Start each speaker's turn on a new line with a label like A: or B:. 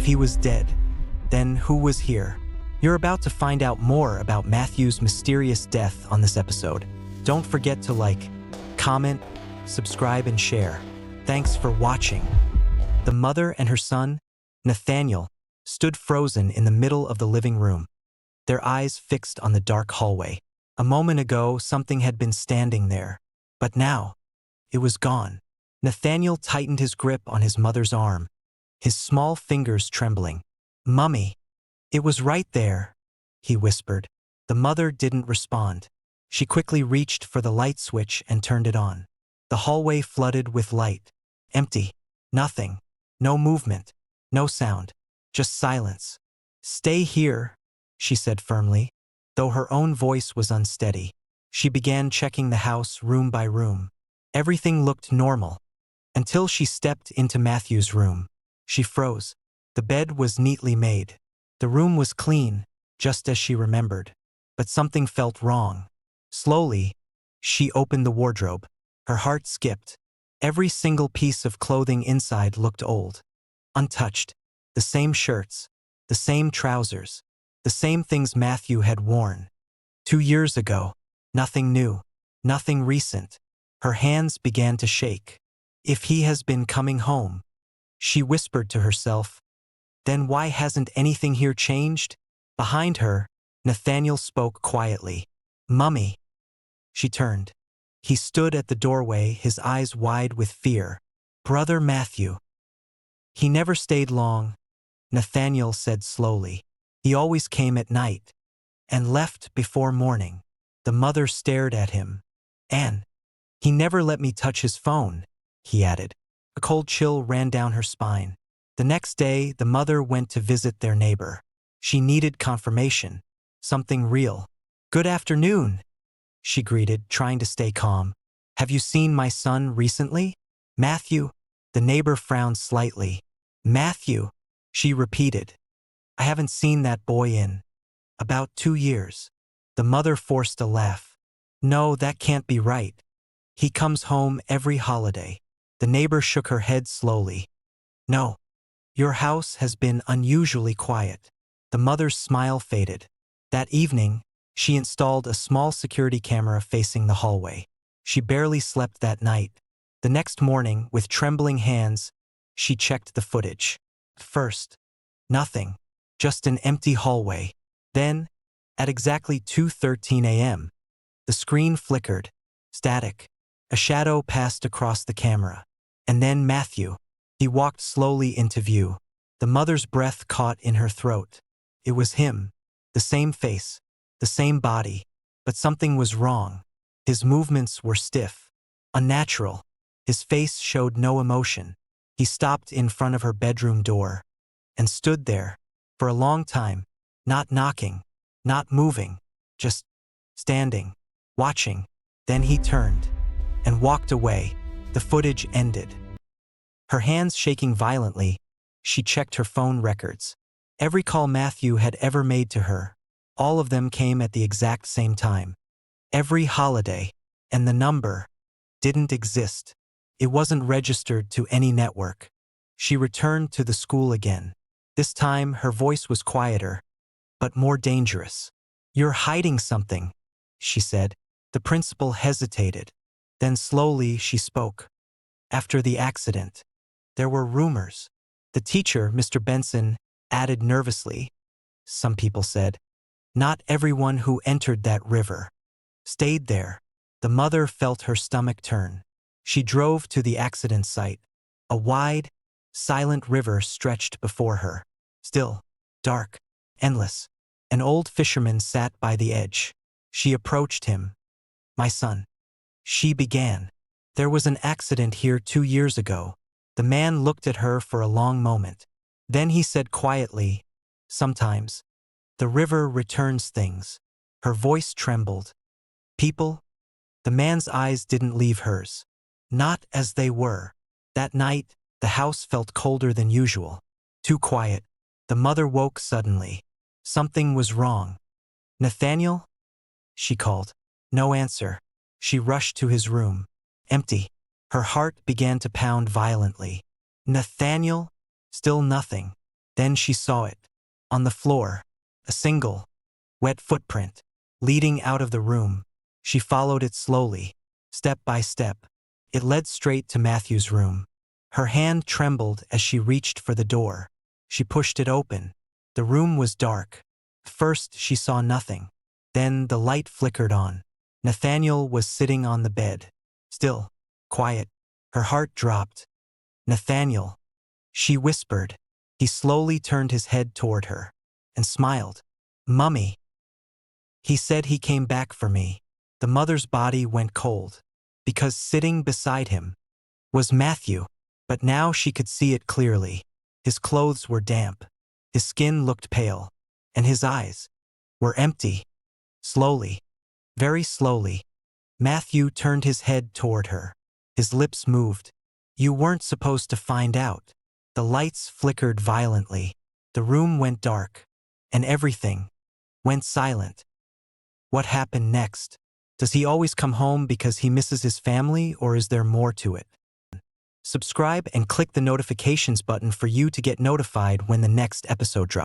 A: he was dead, then who was here? You're about to find out more about Mathew's mysterious death on this episode. Don't forget to like, comment, subscribe, and share. Thanks for watching. The mother and her son, Nathaniel, stood frozen in the middle of the living room, their eyes fixed on the dark hallway. A moment ago, something had been standing there, but now, it was gone. Nathaniel tightened his grip on his mother's arm, his small fingers trembling. "Mummy, it was right there," he whispered. The mother didn't respond. She quickly reached for the light switch and turned it on. The hallway flooded with light. Empty. Nothing. No movement. No sound. Just silence. "Stay here," she said firmly, though her own voice was unsteady. She began checking the house room by room. Everything looked normal, until she stepped into Mathew's room. She froze. The bed was neatly made. The room was clean, just as she remembered. But something felt wrong. Slowly, she opened the wardrobe. Her heart skipped. Every single piece of clothing inside looked old, untouched. The same shirts, the same trousers, the same things Mathew had worn 2 years ago. Nothing new, nothing recent. Her hands began to shake. "If he has been coming home," she whispered to herself, "then why hasn't anything here changed?" Behind her, Nathaniel spoke quietly. "Mummy." She turned. He stood at the doorway, his eyes wide with fear. "Brother Mathew." "He never stayed long," Nathaniel said slowly. "He always came at night and left before morning." The mother stared at him. "And he never let me touch his phone," he added. A cold chill ran down her spine. The next day, the mother went to visit their neighbor. She needed confirmation, something real. "Good afternoon," she greeted, trying to stay calm. "Have you seen my son recently?" "Mathew?" The neighbor frowned slightly. "Mathew," she repeated. "I haven't seen that boy in about 2 years." The mother forced a laugh. "No, that can't be right. He comes home every holiday." The neighbor shook her head slowly. "No, your house has been unusually quiet." The mother's smile faded. That evening, she installed a small security camera facing the hallway. She barely slept that night. The next morning, with trembling hands, she checked the footage. First, nothing, just an empty hallway. Then, at exactly 2:13 a.m., the screen flickered. Static. A shadow passed across the camera. And then Mathew. He walked slowly into view. The mother's breath caught in her throat. It was him. The same face. The same body. But something was wrong. His movements were stiff. Unnatural. His face showed no emotion. He stopped in front of her bedroom door and stood there for a long time, not knocking, not moving, just standing, watching. Then he turned and walked away. The footage ended. Her hands shaking violently, she checked her phone records. Every call Mathew had ever made to her, all of them came at the exact same time. Every holiday, and the number didn't exist. It wasn't registered to any network. She returned to the school again. This time, her voice was quieter, but more dangerous. "You're hiding something," she said. The principal hesitated. Then slowly she spoke. "After the accident, there were rumors." The teacher, Mr. Benson, added nervously. "Some people said. Not everyone who entered that river stayed there." The mother felt her stomach turn. She drove to the accident site. A wide, silent river stretched before her. Still, dark, endless. An old fisherman sat by the edge. She approached him. "My son," she began. "There was an accident here 2 years ago." The man looked at her for a long moment. Then he said quietly, "Sometimes, the river returns things." Her voice trembled. "People?" The man's eyes didn't leave hers. "Not as they were." That night, the house felt colder than usual. Too quiet. The mother woke suddenly. Something was wrong. "Nathaniel?" she called. No answer. She rushed to his room. Empty. Her heart began to pound violently. "Nathaniel?" Still nothing. Then she saw it. On the floor, a single, wet footprint, leading out of the room. She followed it slowly, step by step. It led straight to Mathew's room. Her hand trembled as she reached for the door. She pushed it open. The room was dark. First, she saw nothing. Then the light flickered on. Nathaniel was sitting on the bed. Still, quiet. Her heart dropped. "Nathaniel," she whispered. He slowly turned his head toward her and smiled. "Mummy." He said he came back for me. The mother's body went cold, because sitting beside him was Mathew. But now she could see it clearly. His clothes were damp. His skin looked pale. And his eyes were empty. Slowly, very slowly, Mathew turned his head toward her. His lips moved. "You weren't supposed to find out." The lights flickered violently. The room went dark. And everything went silent. What happened next? Does he always come home because he misses his family, or is there more to it? Subscribe and click the notifications button for you to get notified when the next episode drops.